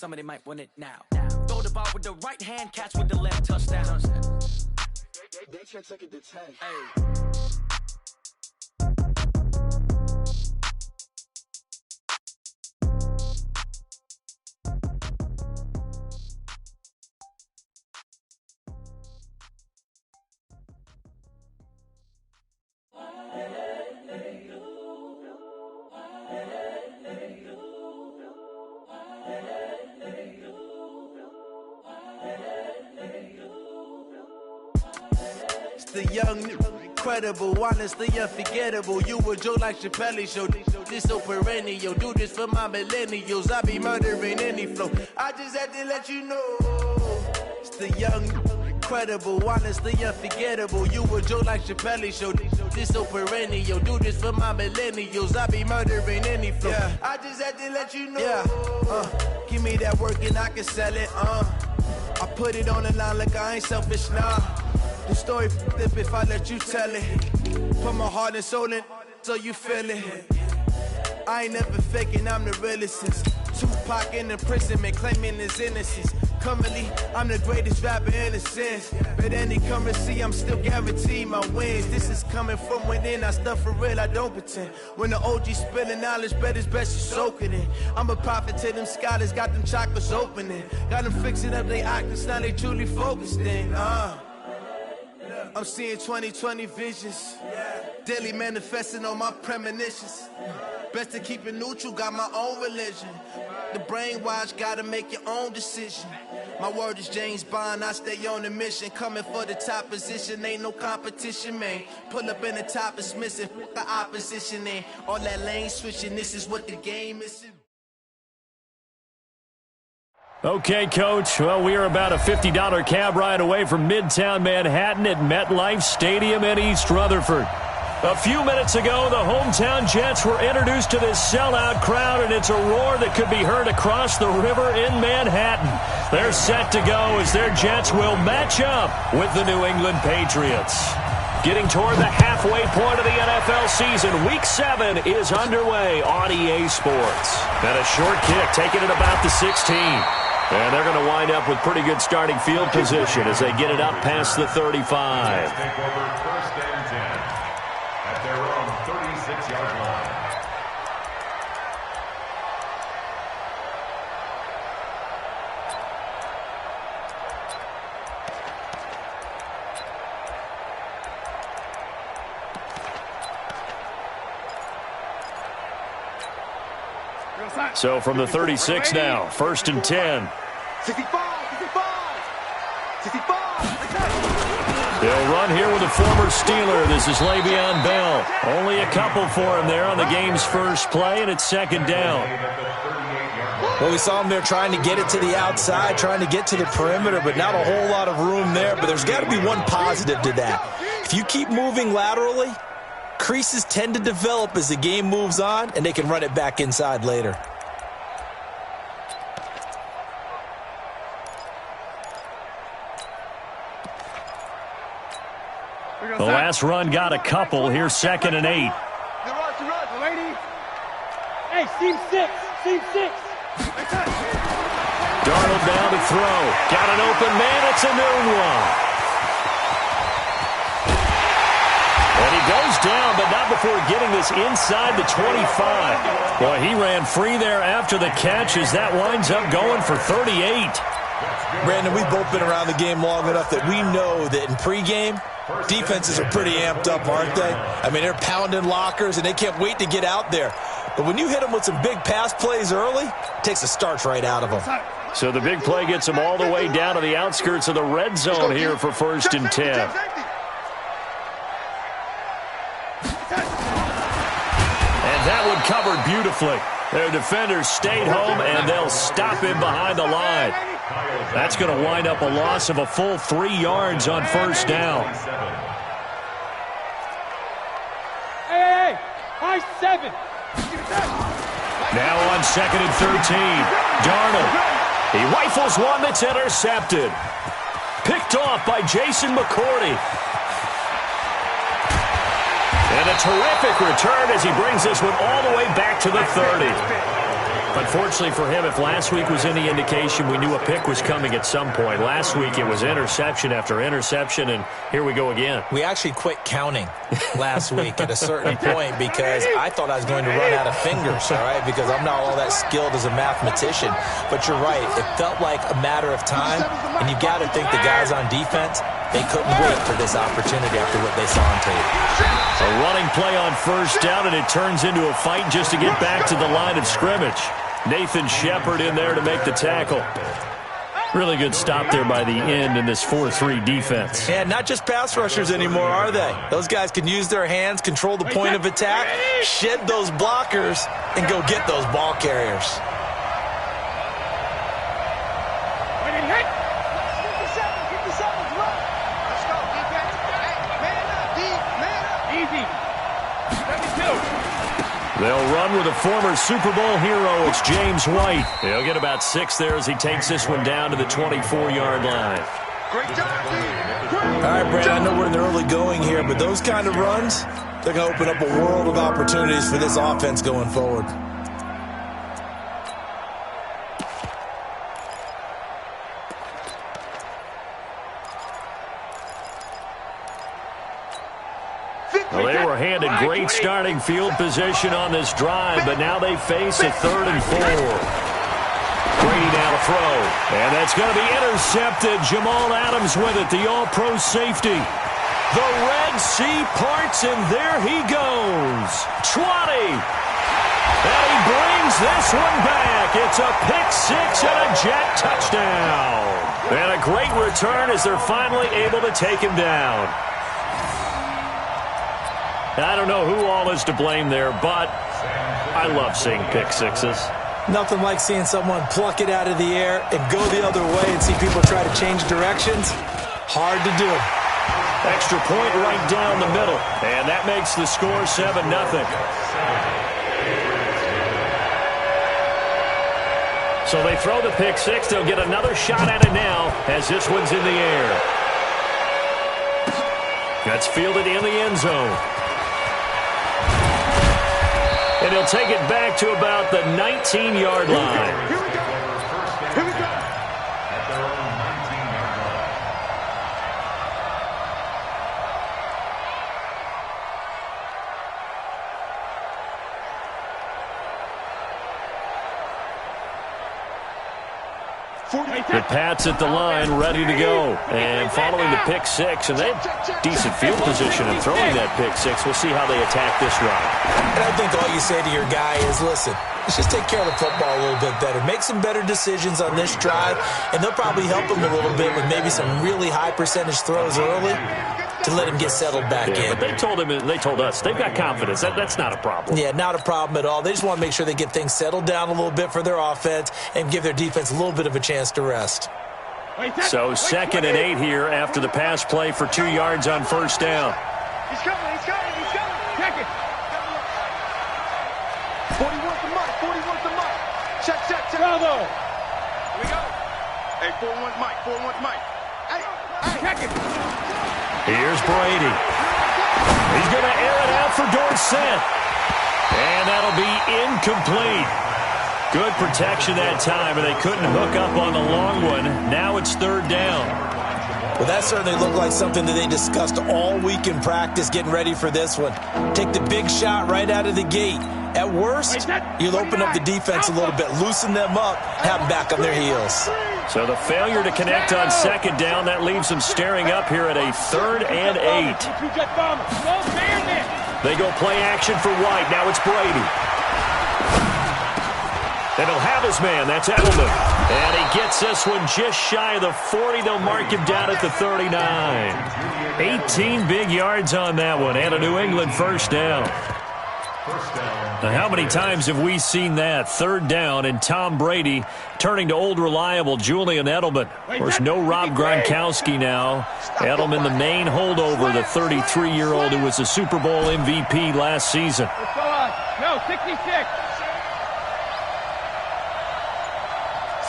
somebody might want it now. Throw the ball with the right hand, catch with the left, touchdown. They should take it to 10. Hey. The young, incredible, honestly unforgettable. You a joke like Chappelle show. This so perennial. Do this for my millennials. I be murdering any flow. I just had to let you know. It's the young, incredible, honestly unforgettable. You a joke like Chappelle show. This so perennial. Do this for my millennials. I be murdering any flow. Yeah. I just had to let you know. Yeah. Give me that work and I can sell it. I put it on the line like I ain't selfish, nah. The story flip if I let you tell it. Put my heart and soul in so you feel it. I ain't never faking, I'm the realest since Tupac in imprisonment, claiming his innocence. Currently, I'm the greatest rapper in a sense. But any currency, I'm still guaranteed my wins. This is coming from within, I stuff for real, I don't pretend. When the OG spilling knowledge, bet it's best you soak it in. I'm a prophet to them scholars, got them chakras opening. Got them fixing up their octaves, now they truly focused in. I'm seeing 2020 visions, daily manifesting on my premonitions. Best to keep it neutral, got my own religion. The brainwash, gotta make your own decision. My word is James Bond, I stay on the mission. Coming for the top position, ain't no competition, man. Pull up in the top is missing, put the opposition in. All that lane switching, this is what the game is. Okay, Coach. Well, we are about a $50 cab ride away from Midtown Manhattan at MetLife Stadium in East Rutherford. A few minutes ago, the hometown Jets were introduced to this sellout crowd, and it's a roar that could be heard across the river in Manhattan. They're set to go as their Jets will match up with the New England Patriots. Getting toward the halfway point of the NFL season, Week 7 is underway on EA Sports. And a short kick taken at about the 16. And they're going to wind up with pretty good starting field position as they get it up past the 35. Take over first and 10 at their own 36-yard line. So from the 36 now, first and 10. 65, 65. They'll run here with a former Steeler. This is Le'Veon Bell. Only a couple for him there on the game's first play, and it's second down. Well, we saw him there trying to get it to the outside, trying to get to the perimeter, but not a whole lot of room there. But there's got to be one positive to that. If you keep moving laterally, creases tend to develop as the game moves on, and they can run it back inside later. The last run got a couple. Here's second and 8. Hey, seam 6. Darnold down to throw. Got an open man. It's a noon one. And he goes down, but not before getting this inside the 25. Boy, he ran free there after the catch as that winds up going for 38. Brandon, we've both been around the game long enough that we know that in pregame, defenses are pretty amped up, aren't they? I mean, they're pounding lockers, and they can't wait to get out there. But when you hit them with some big pass plays early, it takes a starch right out of them. So the big play gets them all the way down to the outskirts of the red zone here for first and 10. And that one covered beautifully. Their defenders stayed home, and they'll stop him behind the line. That's going to wind up a loss of a full 3 yards on first down. Hey, high 7. Now on second and 13, Darnold. He rifles one that's intercepted. Picked off by Jason McCourty. And a terrific return as he brings this one all the way back to the 30. Unfortunately for him, if last week was any indication, we knew a pick was coming at some point. Last week it was interception after interception, and here we go again. We actually quit counting last week at a certain point because I thought I was going to run out of fingers, all right, because I'm not all that skilled as a mathematician. But you're right. It felt like a matter of time, and you got to think the guys on defense, they couldn't wait for this opportunity after what they saw on tape. A running play on first down, and it turns into a fight just to get back to the line of scrimmage. Nathan Shepard in there to make the tackle. Really good stop there by the end in this 4-3 defense. And not just pass rushers anymore, are they? Those guys can use their hands, control the point of attack, shed those blockers, and go get those ball carriers. They'll run with a former Super Bowl hero. It's James White. He'll get about 6 there as he takes this one down to the 24-yard line. Great job, D. All right, Brad, I know we're in the early going here, but those kind of runs, they're going to open up a world of opportunities for this offense going forward. Well, they were handed great starting field position on this drive, but now they face a 3rd and 4. Brady now to throw, and that's going to be intercepted. Jamal Adams with it, the all-pro safety. The Red Sea parts, and there he goes. 20. And he brings this one back. It's a pick-6 and a jet touchdown. And a great return as they're finally able to take him down. I don't know who all is to blame there, but I love seeing pick-6s. Nothing like seeing someone pluck it out of the air and go the other way and see people try to change directions. Hard to do. Extra point right down the middle, and that makes the score 7-0. So they throw the pick-6. They'll get another shot at it now as this one's in the air. That's fielded in the end zone. And he'll take it back to about the 19-yard line. Here we go. Here we go. At their own 19-yard line. The Pats at the line, ready to go. And following the pick-6, and they have decent field position in throwing that pick-6. We'll see how they attack this drive. And I think all you say to your guy is, listen, let's just take care of the football a little bit better. Make some better decisions on this drive, and they'll probably help him a little bit with maybe some really high percentage throws early to let him get settled back in. But they told us, they've got confidence. That's not a problem. Yeah, not a problem at all. They just want to make sure they get things settled down a little bit for their offense and give their defense a little bit of a chance to rest. So 2nd and 8 here after the pass play for 2 yards on first down. He's coming. He's coming. He's coming. Check it. 40 wants the mic. 40 wants the mic. Check. Bravo. Here we go. Hey, 4 wants mic. 4 wants mic. Hey. Check it. Here's Brady. He's going to air it out for Dorsett. And that'll be incomplete. Good protection that time, and they couldn't hook up on the long one. Now it's 3rd down. Well, that certainly looked like something that they discussed all week in practice getting ready for this one. Take the big shot right out of the gate. At worst, you'll open up the defense a little bit, loosen them up, have them back on their heels. So the failure to connect on 2nd down, that leaves them staring up here at a 3rd and 8. They go play action for White. Now it's Brady. And he'll have his man. That's Edelman. And he gets this one just shy of the 40. They'll mark him down at the 39. 18 big yards on that one. And a New England first down. Now, how many times have we seen that? 3rd down and Tom Brady turning to old reliable Julian Edelman. Of course, no Rob Gronkowski now. Edelman, the main holdover, the 33-year-old who was the Super Bowl MVP last season. Let's go on. No, 66.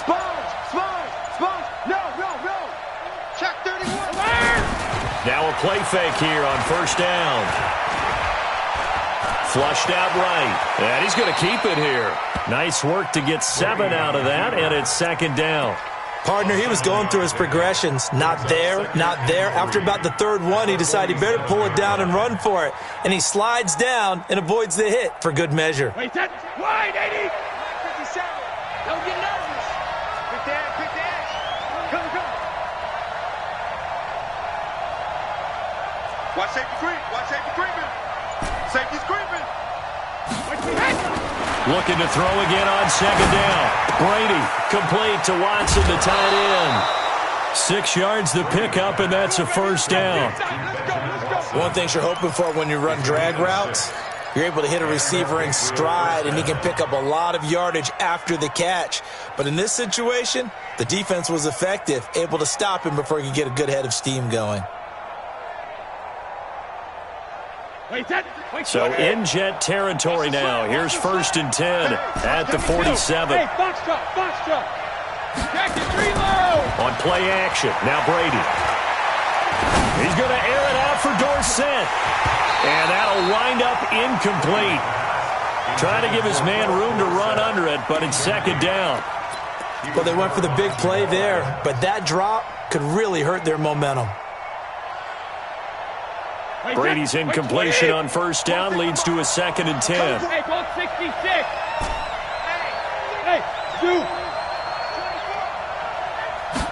Sponge. No. Check 31. Now a play fake here on first down. Flushed out right. And he's going to keep it here. Nice work to get 7 out of that, and it's second down. Partner, he was going through his progressions. Not there, not there. After about the third one, he decided he better pull it down and run for it. And he slides down and avoids the hit for good measure. Wait, set. Wide, 80. 57. Don't get nervous. Quick dash. Come. Watch safety creep. Watch safety creeping. Safety's creeping. Looking to throw again on second down. Brady complete to Watson, the tight end. 6 yards the pickup, and that's a first down. One thing you're hoping for when you run drag routes, you're able to hit a receiver in stride, and he can pick up a lot of yardage after the catch. But in this situation, the defense was effective, able to stop him before he could get a good head of steam going. So in Jet territory now. Here's 1st and 10 at the 47. Hey, box drop. Jack is reload. On play action, now Brady. He's going to air it out for Dorsett. And that'll wind up incomplete. Trying to give his man room to run under it, but it's second down. Well, they went for the big play there, but that drop could really hurt their momentum. Brady's incompletion on first down leads to a 2nd and 10. Hey, go 66. Hey, shoot.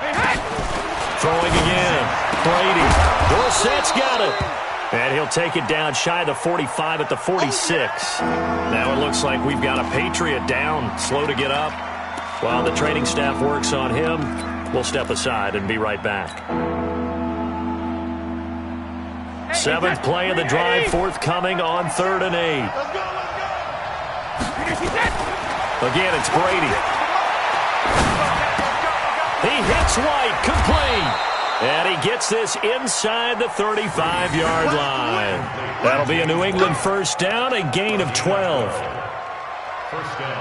Hey. Throwing again. Brady. Dorsett's got it. And he'll take it down shy of the 45 at the 46. Now it looks like we've got a Patriot down, slow to get up. While the training staff works on him, we'll step aside and be right back. 7th play of the drive, forthcoming on 3rd and 8. Again, it's Brady. He hits White, complete. And he gets this inside the 35-yard line. That'll be a New England first down, a gain of 12.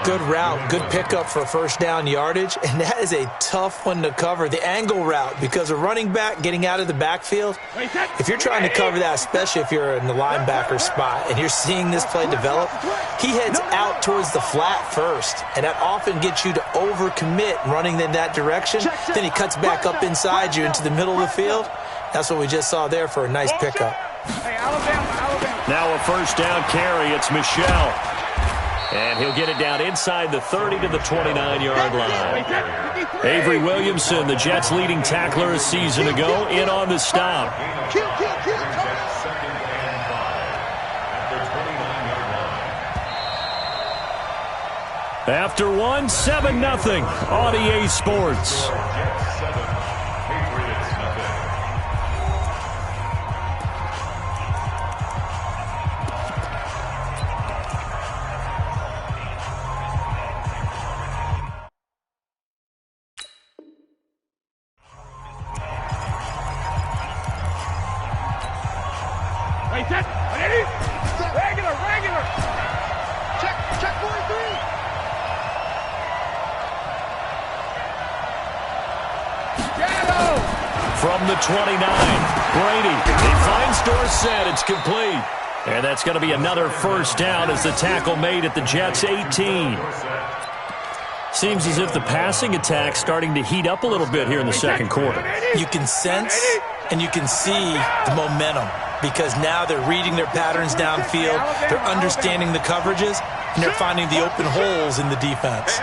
Good route, good pickup for first down yardage, and that is a tough one to cover, the angle route, because a running back getting out of the backfield, if you're trying to cover that, especially if you're in the linebacker spot and you're seeing this play develop, he heads out towards the flat first, and that often gets you to overcommit running in that direction. Then he cuts back up inside you into the middle of the field. That's what we just saw there for a nice pickup. Now a first down carry, it's Michel. And he'll get it down inside the 30 to the 29-yard line. Avery Williamson, the Jets' leading tackler a season ago, in on the stop. After 7-0 on EA Sports. Regular. Check 43. From the 29, Brady. He finds Dorsett. It's complete. And that's going to be another first down as the tackle made at the Jets' 18. Seems as if the passing attack's starting to heat up a little bit here in the second quarter. You can sense and you can see the momentum because now they're reading their patterns downfield, they're understanding the coverages, and they're finding the open holes in the defense.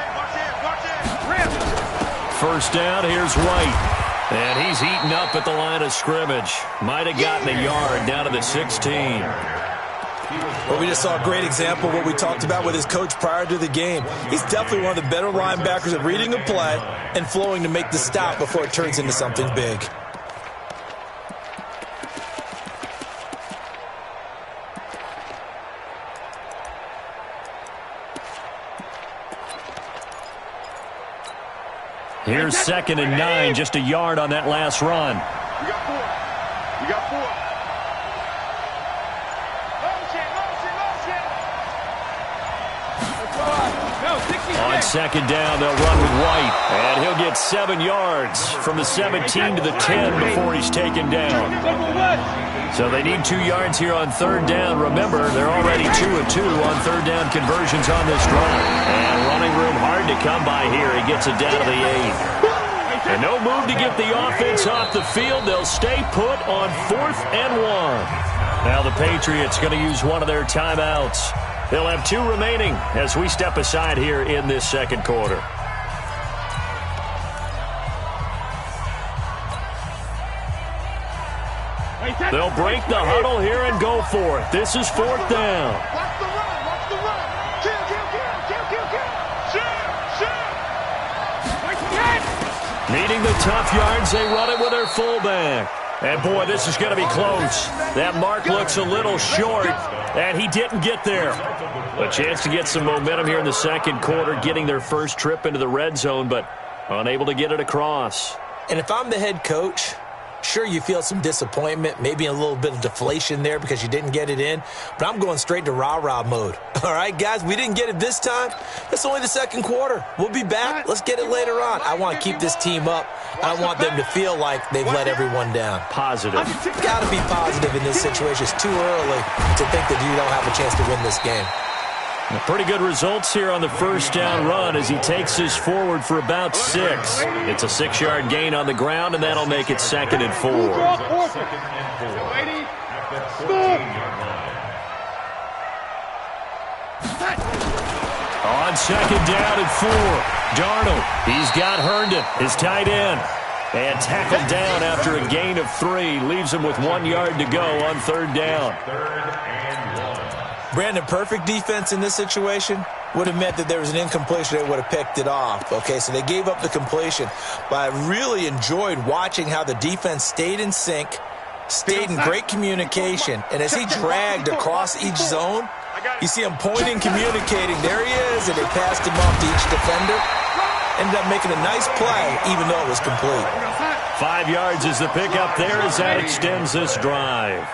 First down, here's White. And he's eaten up at the line of scrimmage. Might have gotten a yard down to the 16. Well, we just saw a great example of what we talked about with his coach prior to the game. He's definitely one of the better linebackers at reading a play and flowing to make the stop before it turns into something big. Here's 2nd and 9, just a yard on that last run. You got four. On 2nd down, they'll run with White. And he'll get 7 yards from the 17 to the 10 before he's taken down. So they need 2 yards here on third down. Remember, they're already 2 of 2 on third down conversions on this drive. And running room hard to come by here. He gets it down to the 8. And no move to get the offense off the field. They'll stay put on 4th and 1. Now the Patriots going to use one of their timeouts. They'll have 2 remaining as we step aside here in this second quarter. They'll break the huddle here and go for it. This is 4th down. Watch the run. Watch the run. Kill. Needing the tough yards, they run it with their fullback. And, boy, this is going to be close. That mark looks a little short, and he didn't get there. A chance to get some momentum here in the second quarter, getting their first trip into the red zone, but unable to get it across. And if I'm the head coach, sure, you feel some disappointment, maybe a little bit of deflation there because you didn't get it in, but I'm going straight to rah-rah mode. All right, guys, we didn't get it this time. It's only the second quarter. We'll be back. Let's get it later on. I want to keep this team up. I want them to feel like they've let everyone down. Positive. Got to be positive in this situation. It's too early to think that you don't have a chance to win this game. Pretty good results here on the first down run as he takes this forward for about 6. It's a 6-yard gain on the ground, and that'll make it 2nd and 4. On 2nd down and 4, Darnold, he's got Herndon, his tight end, and tackled down after a gain of 3. Leaves him with 1 yard to go on 3rd down. Brandon, perfect defense in this situation would have meant that there was an incompletion. They would have picked it off. Okay, so they gave up the completion. But I really enjoyed watching how the defense stayed in sync, stayed in great communication. And as he dragged across each zone, you see him pointing, communicating. There he is, and they passed him off to each defender. Ended up making a nice play, even though it was complete. 5 yards is the pickup there as that extends this drive.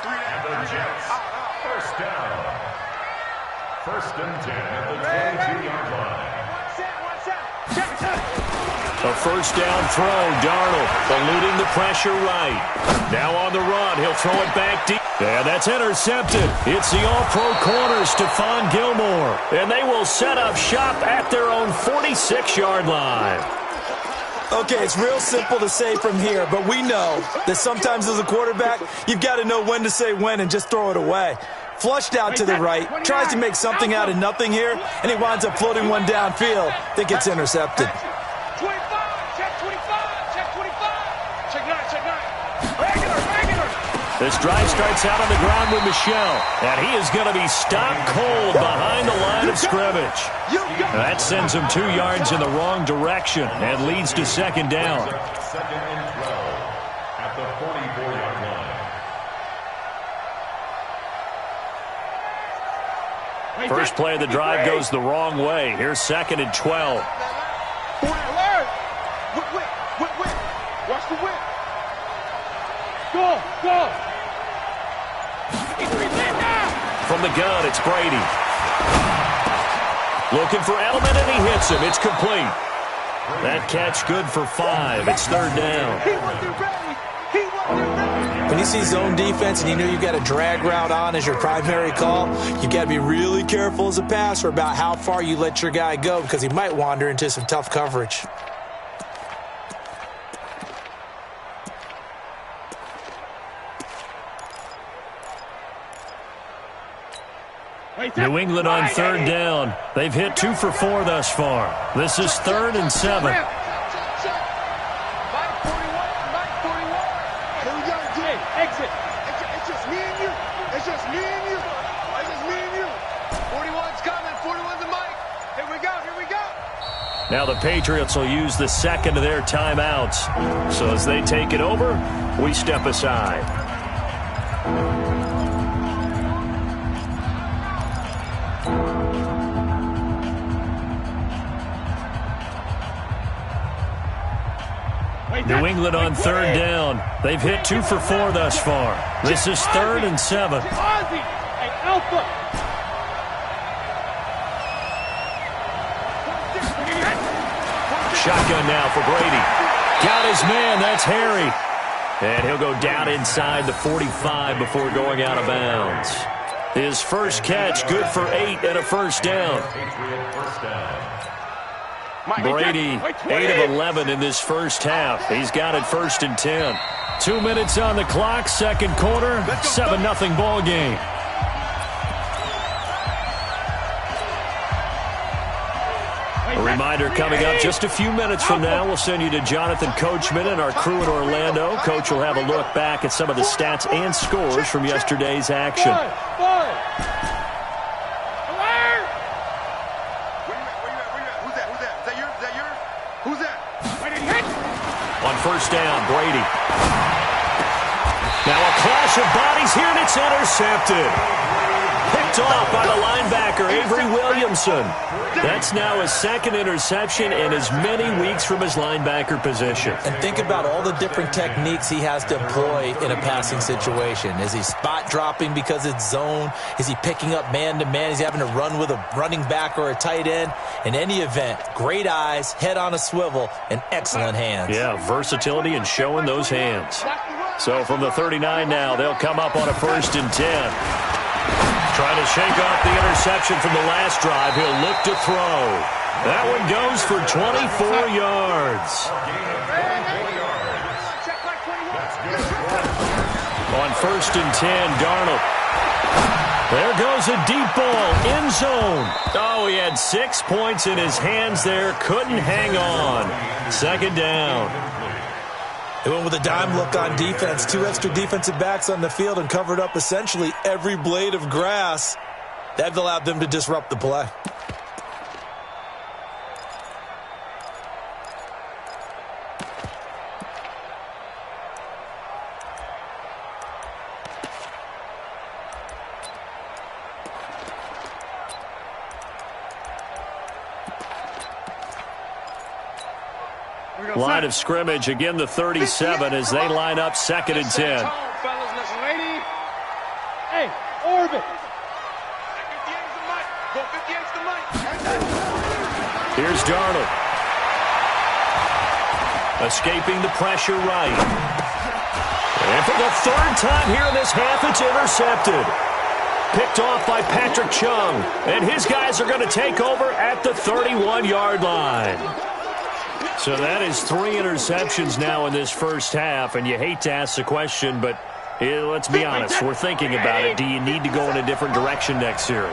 First and 10 at the 22-yard line. A first down throw, Darnold eluding the pressure right. Now on the run, he'll throw it back deep. And that's intercepted. It's the all-pro corner, Stephon Gilmore. And they will set up shop at their own 46-yard line. Okay, it's real simple to say from here, but we know that sometimes as a quarterback, you've got to know when to say when and just throw it away. Flushed out to the right, tries to make something out of nothing here, and he winds up floating one downfield that gets intercepted. 25, check 25, check 25. Check 9, check 9. Regular. This drive starts out on the ground with Michel, and he is going to be stopped cold behind the line of scrimmage. That sends him 2 yards in the wrong direction and leads to 2nd down. 2nd and 12 at the 44-yard line. First play of the drive goes the wrong way. Here's 2nd and 12. Watch the whip. Go. From the gun, it's Brady. Looking for Edelman, and he hits him. It's complete. That catch good for 5. It's 3rd down. He wasn't ready. When you see zone defense and you know you've got a drag route on as your primary call, you've got to be really careful as a passer about how far you let your guy go because he might wander into some tough coverage. New England on 3rd down. They've hit 2 for 4 thus far. This is 3rd and 7. Exit. It's just me and you. It's just me and you. It's just me and you. 41's coming. 41's the mic. Here we go. Now the Patriots will use the 2nd of their timeouts. So as they take it over, we step aside. New England on 3rd down. They've hit 2 for 4 thus far. This is 3rd and 7. Ozzy, hey, Alpha. Shotgun now for Brady. Got his man. That's Harry. And he'll go down inside the 45 before going out of bounds. His first catch, good for 8 and a first down. Brady, 8 of 11 in this first half. He's got it 1st and 10. 2 minutes on the clock, second quarter, 7-0 ball game. A reminder coming up just a few minutes from now, we'll send you to Jonathan Coachman and our crew in Orlando. Coach will have a look back at some of the stats and scores from yesterday's action. On first down, Brady. Now a clash of bodies here, and it's intercepted. Picked off by the linebacker, Avery Williamson. That's now his second interception in as many weeks from his linebacker position. And think about all the different techniques he has to employ in a passing situation. Is he spot dropping because it's zone? Is he picking up man-to-man? Is he having to run with a running back or a tight end? In any event, great eyes, head on a swivel, and excellent hands. Yeah, versatility and showing those hands. So from the 39 now, they'll come up on a 1st and 10. Trying to shake off the interception from the last drive. He'll look to throw. That one goes for 24 yards. On 1st and 10, Darnold. There goes a deep ball, end zone. Oh, he had 6 points in his hands there. Couldn't hang on. 2nd down. They went with a dime look on defense. 2 extra defensive backs on the field and covered up essentially every blade of grass. That allowed them to disrupt the play. Line of scrimmage, again the 37 as they line up 2nd and 10. Hey, orbit. Here's Darnold. Escaping the pressure right. And for the 3rd time here in this half, it's intercepted. Picked off by Patrick Chung. And his guys are going to take over at the 31-yard line. So that is 3 interceptions now in this first half, and you hate to ask the question, but let's be honest, we're thinking about it. Do you need to go in a different direction next series?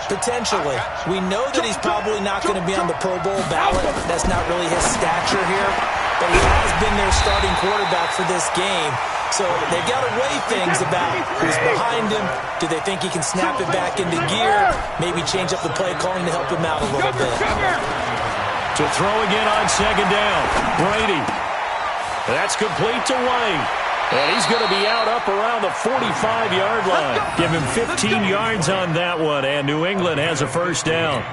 Potentially. We know that he's probably not going to be on the Pro Bowl ballot. That's not really his stature here, but he has been their starting quarterback for this game. So they've got to weigh things about who's behind him. Do they think he can snap it back into gear? Maybe change up the play calling to help him out a little bit. To throw again on 2nd down. Brady. That's complete to White. And he's going to be out up around the 45-yard line. Give him 15 yards on that one, and New England has a 1st down.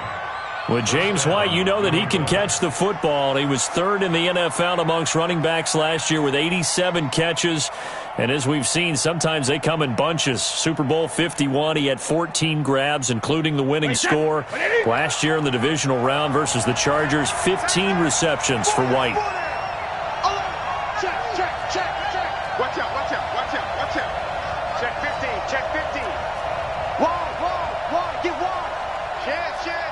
With James White, you know that he can catch the football. He was 3rd in the NFL amongst running backs last year with 87 catches. And as we've seen, sometimes they come in bunches. Super Bowl 51, he had 14 grabs, including the winning score. Last year in the divisional round versus the Chargers, 15 receptions for White. Watch out, watch out, watch out, watch out. Check 15, check 15. Wall, get wall. Chance. Check.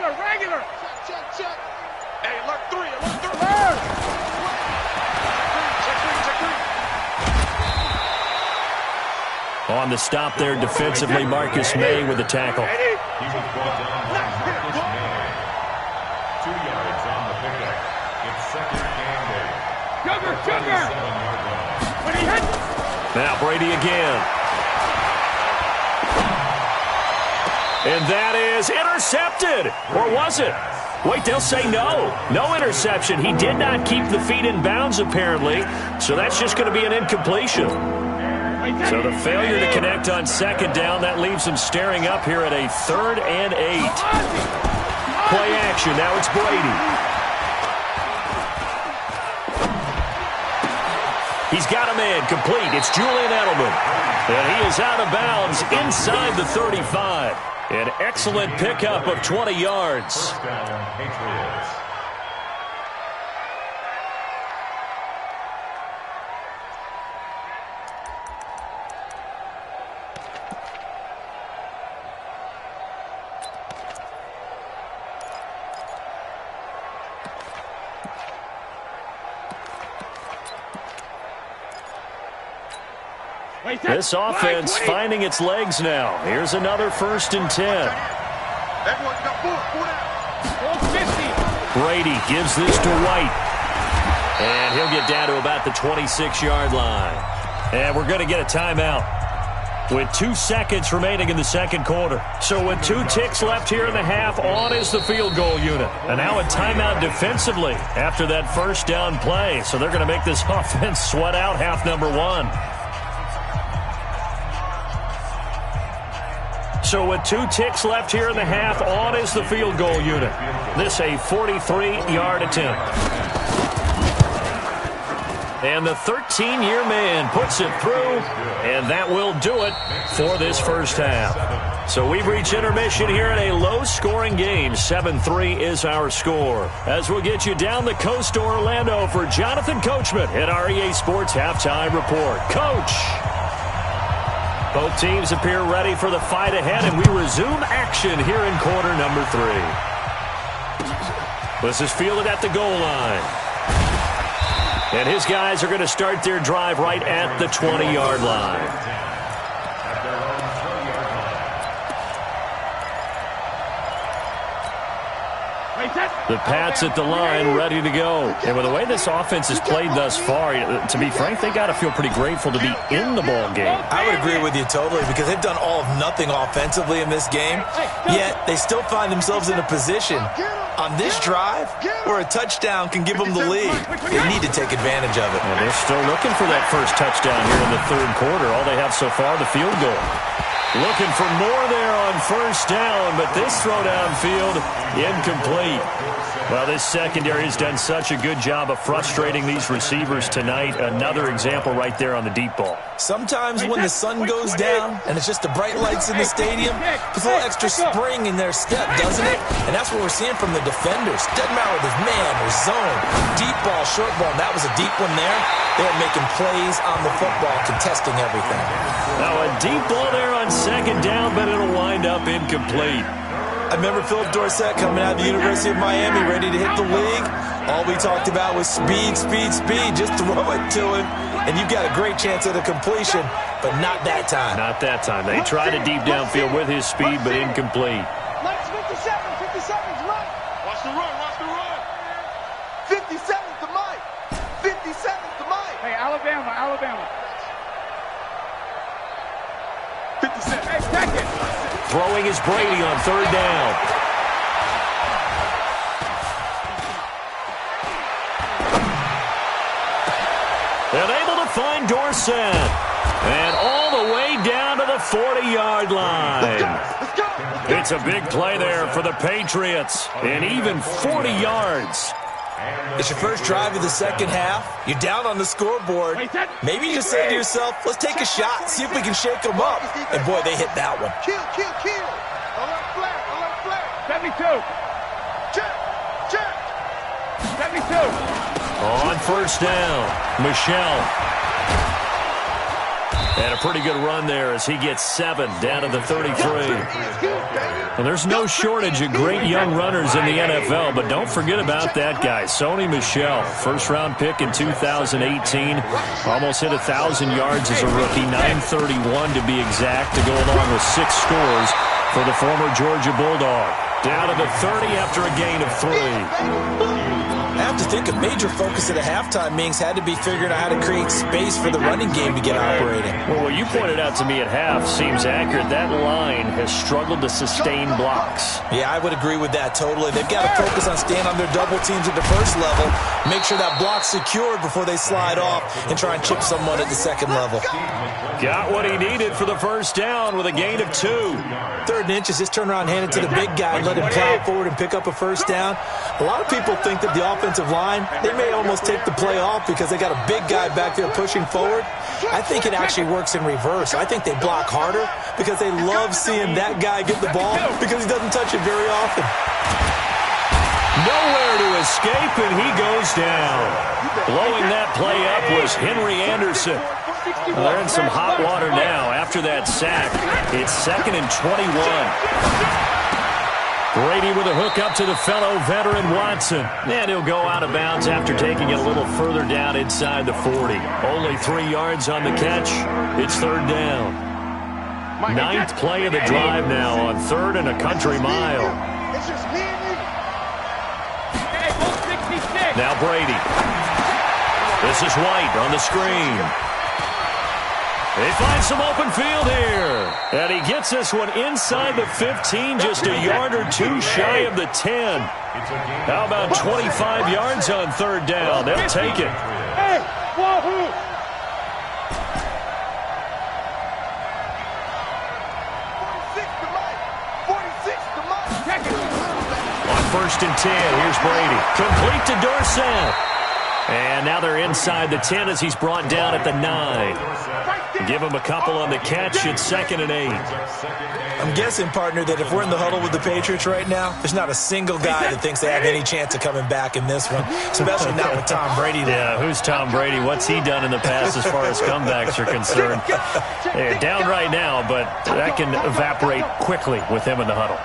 Regular. Check. Hey, alert 3. Alert. Check 3. On the stop there defensively, Marcus May with the tackle. He was brought down by Marcus May. 2 yards on the pickup. It's 2nd and 8. Sugar. When he hits. Now Brady again. And that is intercepted. Or was it? Wait, they'll say no. No interception. He did not keep the feet in bounds, apparently. So that's just going to be an incompletion. So the failure to connect on 2nd down, that leaves him staring up here at a 3rd and 8. Play action. Now it's Brady. He's got a man complete. It's Julian Edelman. And he is out of bounds inside the 35. An excellent pickup of 20 yards. 1st down, Patriots. This offense finding its legs now. Here's another 1st and 10. Everyone's got 4 50. Brady gives this to White. And he'll get down to about the 26-yard line. And we're going to get a timeout with 2 seconds remaining in the second quarter. So with 2 ticks left here in the half, on is the field goal unit. And now a timeout defensively after that first down play. So they're going to make this offense sweat out half number 1. So with 2 ticks left here in the half, on is the field goal unit. This a 43-yard attempt. And the 13-year man puts it through, and that will do it for this first half. So we've reached intermission here in a low-scoring game. 7-3 is our score. As we'll get you down the coast to Orlando for Jonathan Coachman at our EA Sports Halftime Report. Coach! Both teams appear ready for the fight ahead, and we resume action here in quarter number 3. This is fielded at the goal line. And his guys are going to start their drive right at the 20-yard line. The Pats at the line, ready to go. And with the way this offense has played thus far, to be frank, they got to feel pretty grateful to be in the ball game. I would agree with you totally, because they've done all of nothing offensively in this game, yet they still find themselves in a position on this drive where a touchdown can give them the lead. They need to take advantage of it. And they're still looking for that first touchdown here in the third quarter. All they have so far, the field goal. Looking for more there on first down, but this throw downfield, incomplete. Well, this secondary has done such a good job of frustrating these receivers tonight. Another example right there on the deep ball. Sometimes when the sun goes down and it's just the bright lights in the stadium, there's a little extra spring in their step, doesn't it? And that's what we're seeing from the defenders. Doesn't matter whether it's man or zone, deep ball, short ball. That was a deep one there. They're making plays on the football, contesting everything. Now a deep ball there on second down, but it'll wind up incomplete. I remember Philip Dorsett coming out of the University of Miami, ready to hit the league. All we talked about was speed, speed, speed. Just throw it to him, and you've got a great chance at a completion, but not that time. Not that time. They tried a deep downfield with his speed, but incomplete. Mike's 57. 57's Mike. Watch the run. Watch the run. 57's to Mike. 57's to Mike. Hey, Alabama. 57. Hey, second. Throwing is Brady on third down. They're able to find Dorsett. And all the way down to the 40-yard line. Let's go. It's a big play there for the Patriots. And even 40 yards. It's your first drive of the second half. You're down on the scoreboard. Maybe you just say to yourself, let's take a shot, see if we can shake them up. And boy, they hit that one. Kill. Alert flag. 72. Check. 72. On first down, Michelle. And a pretty good run there as he gets 7 down to the 33. Well, there's no shortage of great young runners in the NFL, but don't forget about that guy, Sony Michel. First-round pick in 2018. Almost hit 1,000 yards as a rookie, 931 to be exact, to go along with 6 scores for the former Georgia Bulldog. Down to the 30 after a gain of 3. I have to think a major focus of the halftime meetings had to be figuring out how to create space for the running game to get operating. Well, what you pointed out to me at half seems accurate. That line has struggled to sustain blocks. Yeah, I would agree with that totally. They've got to focus on staying on their double teams at the first level, make sure that block's secured before they slide off and try and chip someone at the second level. Got what he needed for the first down with a gain of 2. 3rd and inches, just turn around, hand it to the big guy, and let him plow forward and pick up a first down. A lot of people think that the offensive line, they may almost take the play off because they got a big guy back there pushing forward. I think it actually works in reverse. I think they block harder because they love seeing that guy get the ball because he doesn't touch it very often. Nowhere to escape, and he goes down. Blowing that play up was Henry Anderson. They're in some hot water now after that sack. It's 2nd and 21. Brady with a hook up to the fellow veteran Watson. And he'll go out of bounds after taking it a little further down inside the 40. Only 3 yards on the catch. It's third down. 9th play of the drive now on 3rd and a country mile. It's just me and you. Hey, 166. Now Brady. This is White on the screen. They find some open field here. And he gets this one inside the 15, just a yard or 2 shy of the 10. How about 25 yards on 3rd down? They'll take it. Hey, wahoo! 46 to Mike. On 1st and 10, here's Brady. Complete to Dorsett. And now they're inside the 10 as he's brought down at the 9. Give him a couple on the catch. It's 2nd and 8. I'm guessing, partner, that if we're in the huddle with the Patriots right now, there's not a single guy that thinks they have any chance of coming back in this one, especially not with Tom Brady there. Yeah, who's Tom Brady? What's he done in the past as far as comebacks are concerned? They're down right now, but that can evaporate quickly with him in the huddle.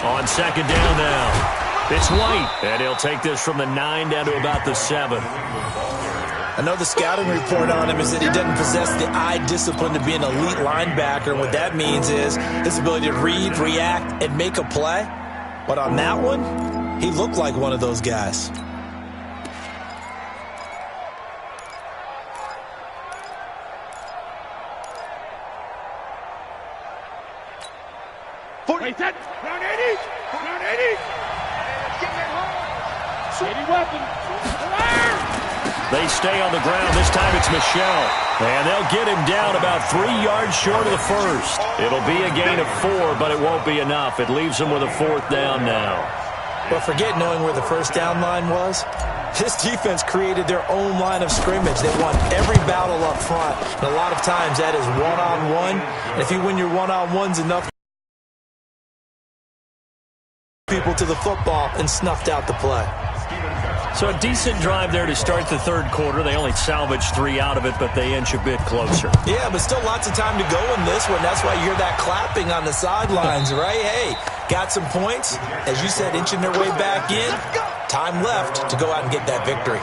On 2nd down now. It's White, and he'll take this from the 9 down to about the 7. I know the scouting report on him is that he doesn't possess the eye discipline to be an elite linebacker. And what that means is his ability to read, react, and make a play. But on that one, he looked like one of those guys. Wait, that round 80. Round 80. Shady weapon. They stay on the ground. This time it's Michelle. And they'll get him down about 3 yards short of the first. It'll be a gain of 4, but it won't be enough. It leaves them with a 4th down now. But forget knowing where the first down line was. This defense created their own line of scrimmage. They won every battle up front. And a lot of times that is one-on-one. And if you win your one-on-ones enough, people to the football and snuffed out the play. So a decent drive there to start the 3rd quarter. They only salvaged 3 out of it, but they inch a bit closer. Yeah, but still lots of time to go in this one. That's why you hear that clapping on the sidelines, right? Hey, got some points. As you said, inching their way back in. Time left to go out and get that victory.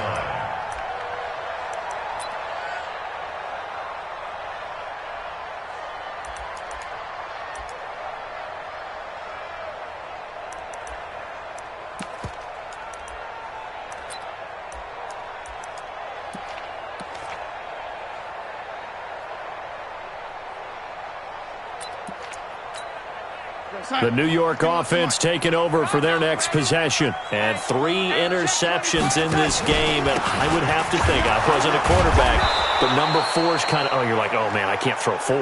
The New York offense taking over for their next possession. And 3 interceptions in this game. And I would have to think, I wasn't a quarterback, but number 4 is kind of, oh, you're like, oh, man, I can't throw 4.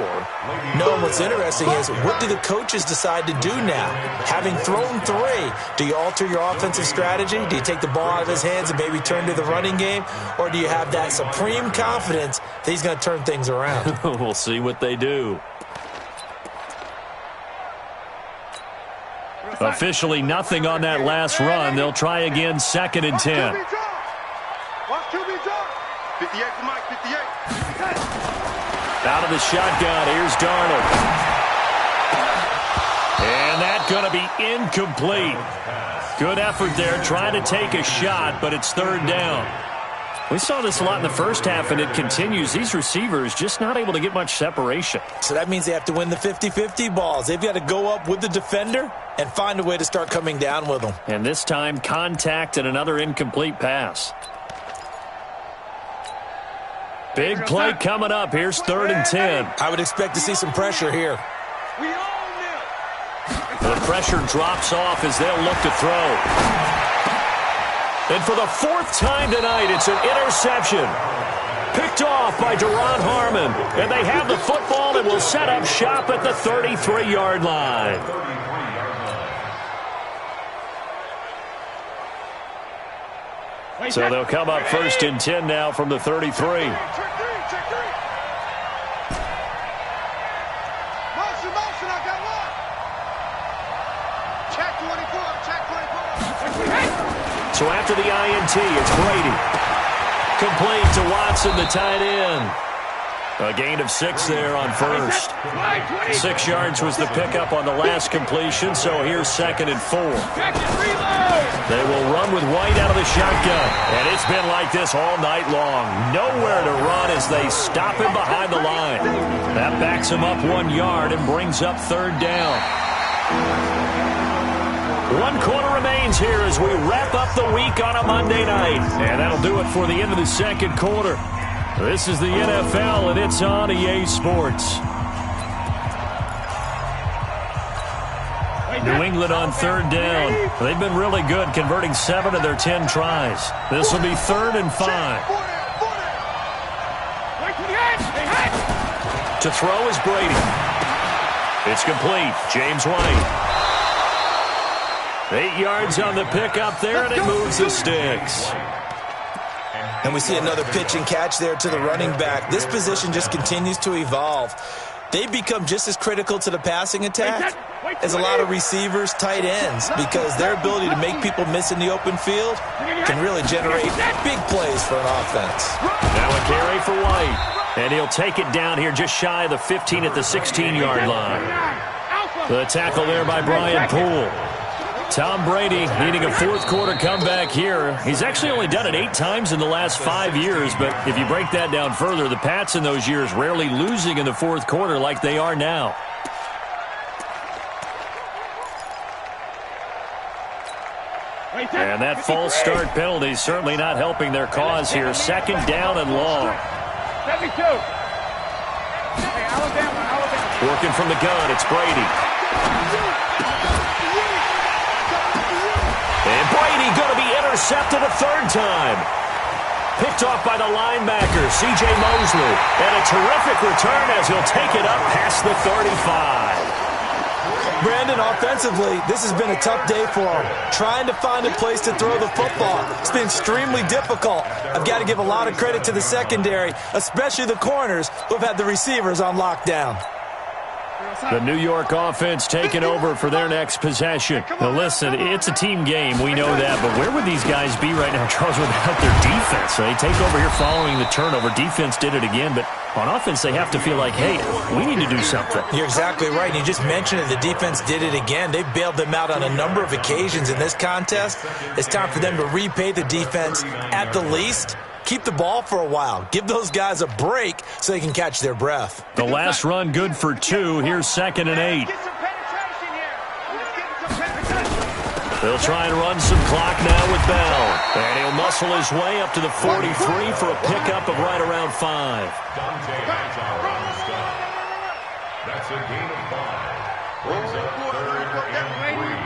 No, what's interesting is, what do the coaches decide to do now? Having thrown 3, do you alter your offensive strategy? Do you take the ball out of his hands and maybe turn to the running game? Or do you have that supreme confidence that he's going to turn things around? We'll see what they do. Officially nothing on that last run. They'll try again 2nd and 10. Watch QB drop. 58 to Mike, 58. Out of the shotgun, here's Darnold. And that's going to be incomplete. Good effort there, trying to take a shot, but it's 3rd down. We saw this a lot in the first half, and it continues. These receivers just not able to get much separation. So that means they have to win the 50-50 balls. They've got to go up with the defender and find a way to start coming down with them. And this time, contact and another incomplete pass. Big play coming up. Here's 3rd and 10. I would expect to see some pressure here. We own them. The pressure drops off as they'll look to throw. And for the 4th time tonight, it's an interception. Picked off by Deron Harmon. And they have the football and will set up shop at the 33-yard line. So they'll come up 1st and 10 now from the 33. Check 3, check 3. Motion, I got one. Check 24, check 24. So after the INT, it's Brady. Complete to Watson, the tight end. A gain of 6 there on first. 6 yards was the pickup on the last completion, so here's 2nd and 4. They will run with White out of the shotgun, and it's been like this all night long. Nowhere to run as they stop him behind the line. That backs him up 1 yard and brings up 3rd down. 1 quarter remains here as we wrap up the week on a Monday night. And that'll do it for the end of the 2nd quarter. This is the NFL, and it's on EA Sports. New England on 3rd down. They've been really good, converting 7 of their 10 tries. This will be 3rd and 5. To throw is Brady. It's complete. James White. 8 yards on the pickup there, and it moves the sticks. And we see another pitch and catch there to the running back. This position just continues to evolve. They become just as critical to the passing attack as a lot of receivers, tight ends, because their ability to make people miss in the open field can really generate big plays for an offense. Now a carry for White, and he'll take it down here just shy of the 15 at the 16-yard line. The tackle there by Brian Poole. Tom Brady needing a 4th quarter comeback here. He's actually only done it 8 times in the last 5 years, but if you break that down further, the Pats in those years rarely losing in the 4th quarter like they are now. And that false start penalty is certainly not helping their cause here. 2nd down and long. Working from the gun, it's Brady. And Brady going to be intercepted a 3rd time. Picked off by the linebacker, C.J. Mosley. And a terrific return as he'll take it up past the 35. Brandon, offensively, this has been a tough day for him. Trying to find a place to throw the football. It's been extremely difficult. I've got to give a lot of credit to the secondary, especially the corners who have had the receivers on lockdown. The New York offense taking over for their next possession. Now listen, it's a team game, we know that, but where would these guys be right now, Charles, without their defense? So they take over here following the turnover. Defense did it again, but on offense they have to feel like, hey, we need to do something. You're exactly right, and you just mentioned it. The defense did it again. They've bailed them out on a number of occasions in this contest. It's time for them to repay the defense at the least. Keep the ball for a while. Give those guys a break so they can catch their breath. The last run good for 2. Here's 2nd and 8. They'll try and run some clock now with Bell. And he'll muscle his way up to the 43 for a pickup of right around 5. That's a gain of 5. Brings up 3rd and 3.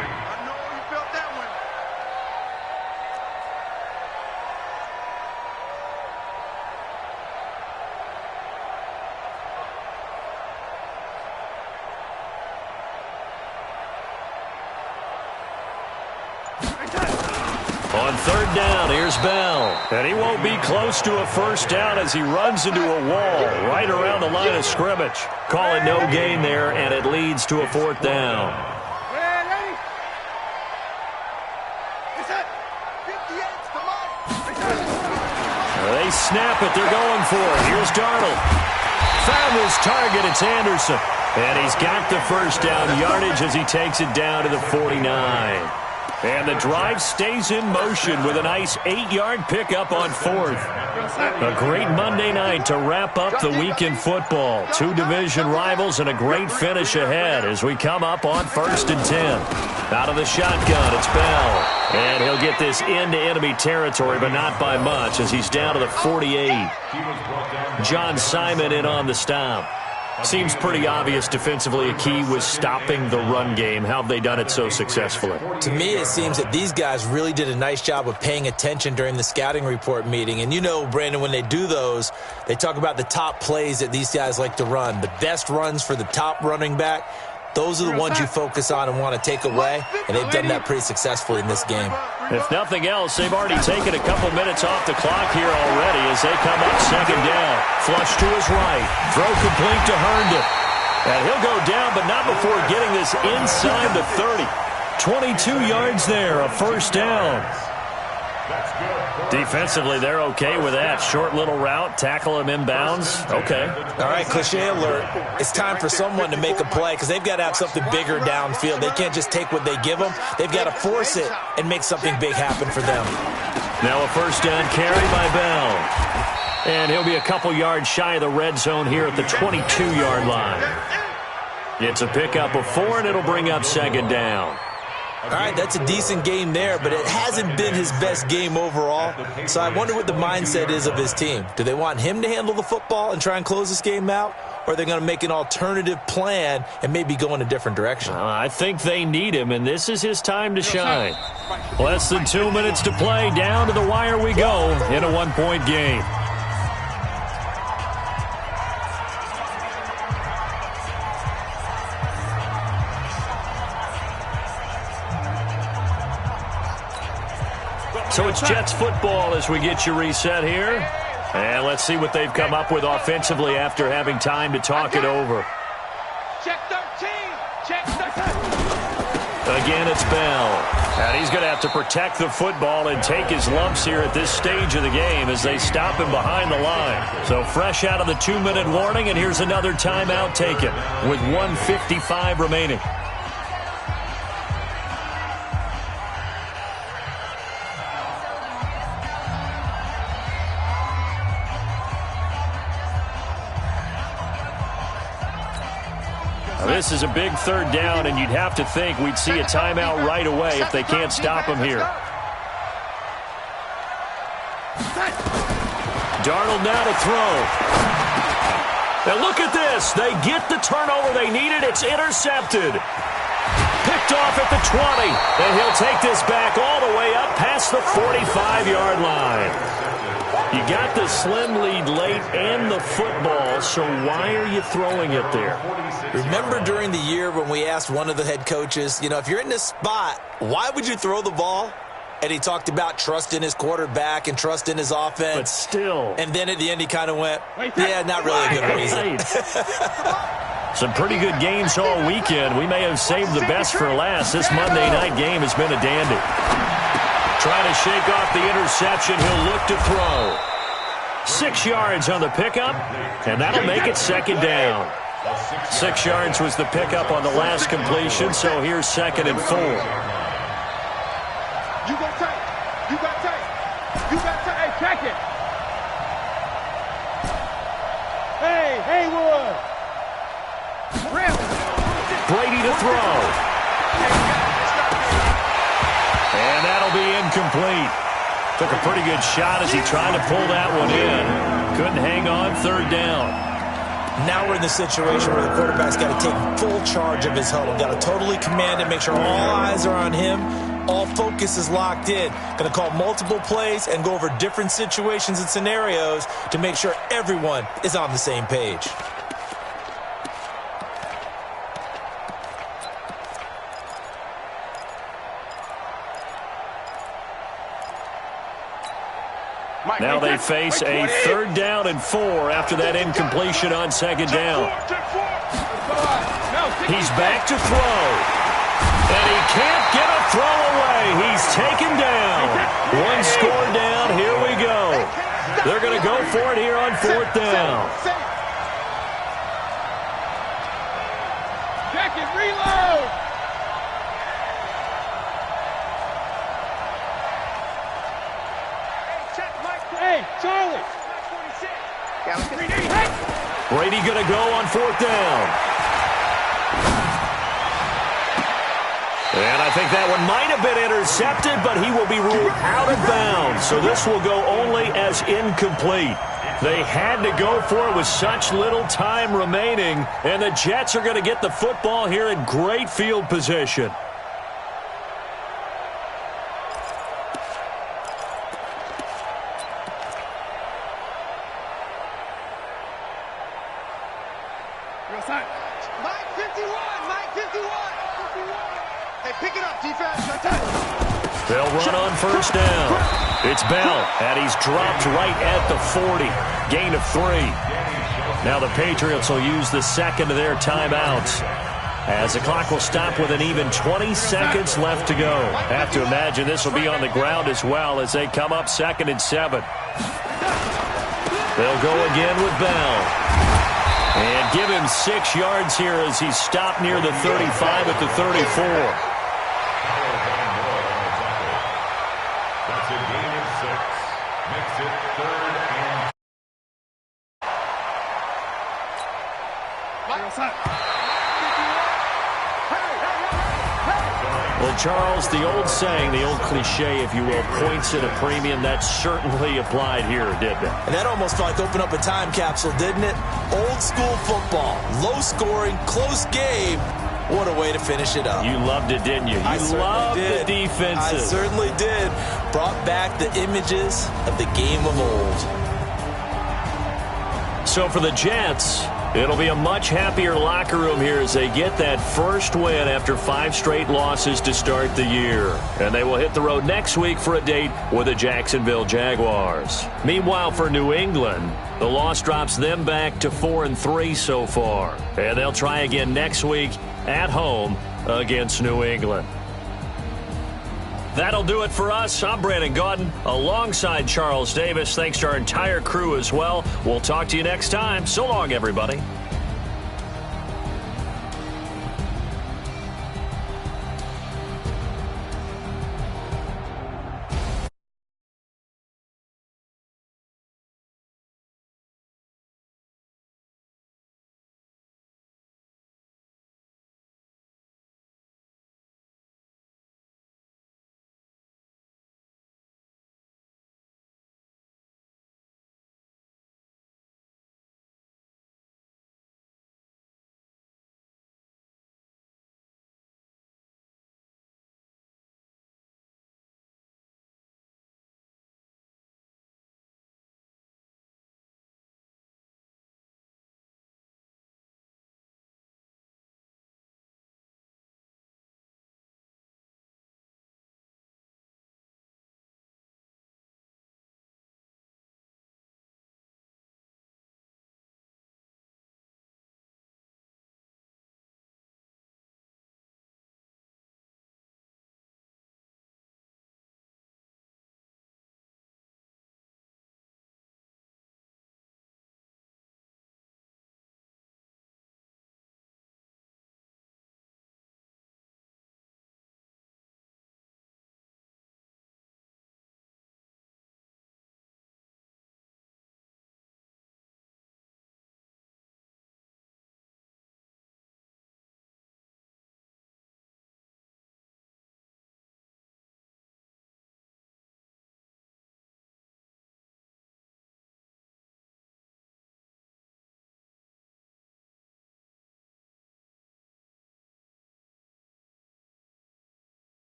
On 3rd down, here's Bell. And he won't be close to a 1st down as he runs into a wall right around the line of scrimmage. Calling no gain there, and it leads to a 4th down. They snap it. They're going for it. Here's Darnold. Found his target. It's Anderson. And he's got the 1st down yardage as he takes it down to the 49. And the drive stays in motion with a nice 8-yard pickup on 4th. A great Monday night to wrap up the week in football. 2 division rivals and a great finish ahead as we come up on 1st and 10. Out of the shotgun, it's Bell. And he'll get this into enemy territory, but not by much as he's down to the 48. John Simon in on the stop. Seems pretty obvious defensively a key was stopping the run game. How have they done it so successfully? To me, it seems that these guys really did a nice job of paying attention during the scouting report meeting. And you know, Brandon, when they do those, they talk about the top plays that these guys like to run. The best runs for the top running back, those are the ones you focus on and want to take away. And they've done that pretty successfully in this game. If nothing else, they've already taken a couple minutes off the clock here already as they come up 2nd down. Flush to his right. Throw complete to Herndon. And he'll go down, but not before getting this inside the 30. 22 yards there, a 1st down. That's good. Defensively, they're okay with that. Short little route, tackle him inbounds. Okay. All right, cliche alert. It's time for someone to make a play because they've got to have something bigger downfield. They can't just take what they give them. They've got to force it and make something big happen for them. Now a first down carry by Bell. And he'll be a couple yards shy of the red zone here at the 22-yard line. It's a pickup of 4, and it'll bring up second down. All right, that's a decent game there, but it hasn't been his best game overall. So I wonder what the mindset is of his team. Do they want him to handle the football and try and close this game out? Or are they going to make an alternative plan and maybe go in a different direction? I think they need him, and this is his time to shine. Less than 2 minutes to play. Down to the wire we go in a one-point game. So it's Jets football as we get you reset here. And let's see what they've come up with offensively after having time to talk it over. Check 13. Check 13. Again, it's Bell. And he's going to have to protect the football and take his lumps here at this stage of the game as they stop him behind the line. So fresh out of the 2-minute warning, and here's another timeout taken with 1:55 remaining. This is a big third down, and you'd have to think we'd see a timeout right away if they can't stop him here. Darnold now to throw. And look at this. They get the turnover they needed. It's intercepted. Picked off at the 20. And he'll take this back all the way up past the 45-yard line. You got the slim lead late and the football, so why are you throwing it there? Remember during the year when we asked one of the head coaches, if you're in this spot, why would you throw the ball? And he talked about trust in his quarterback and trust in his offense. But still. And then at the end he kind of went, yeah, not really a good reason. Some pretty good games all weekend. We may have saved the best for last. This Monday night game has been a dandy. Trying to shake off the interception. He'll look to throw. 6 yards on the pickup, and that'll make it second down. 6 yards was the pickup on the last completion, so here's 2nd and 4. You got tight. You got tight. You got tight. Hey, check it. Hey, Haywood. Brady to throw. And that'll be incomplete. Took a pretty good shot as he tried to pull that one in. Couldn't hang on, 3rd down. Now we're in the situation where the quarterback's got to take full charge of his huddle. Got to totally command it, make sure all eyes are on him. All focus is locked in. Going to call multiple plays and go over different situations and scenarios to make sure everyone is on the same page. Now they face a 3rd down and 4 after that incompletion on 2nd down. He's back to throw. And he can't get a throw away. He's taken down. 1 score down. Here we go. They're going to go for it here on 4th down. Check it, reload. Hey, Charlie. Brady going to go on 4th down. And I think that one might have been intercepted, but he will be ruled out of bounds. So this will go only as incomplete. They had to go for it with such little time remaining, and the Jets are going to get the football here in great field position. Mike 51. Hey, pick it up, defense. They'll run on 1st down. It's Bell, and he's dropped right at the 40. Gain of 3. Now the Patriots will use the 2nd of their timeouts. As the clock will stop with an even 20 seconds left to go. Have to imagine this will be on the ground as well as they come up 2nd and 7. They'll go again with Bell. And give him 6 yards here as he's stopped near the 35 at the 34. That's a gain of 6. Makes it 3rd and... Well, Charles, the old saying, the old cliche, if you will, points at a premium, that certainly applied here, didn't it? And that almost like opened up a time capsule, didn't it? Old school football, low scoring, close game. What a way to finish it up. You loved it, didn't you? You loved the defenses. I certainly did. Brought back the images of the game of old. So for the Jets, it'll be a much happier locker room here as they get that first win after 5 straight losses to start the year. And they will hit the road next week for a date with the Jacksonville Jaguars. Meanwhile, for New England, the loss drops them back to 4-3 so far. And they'll try again next week at home against New England. That'll do it for us. I'm Brandon Gaudin alongside Charles Davis. Thanks to our entire crew as well. We'll talk to you next time. So long, everybody.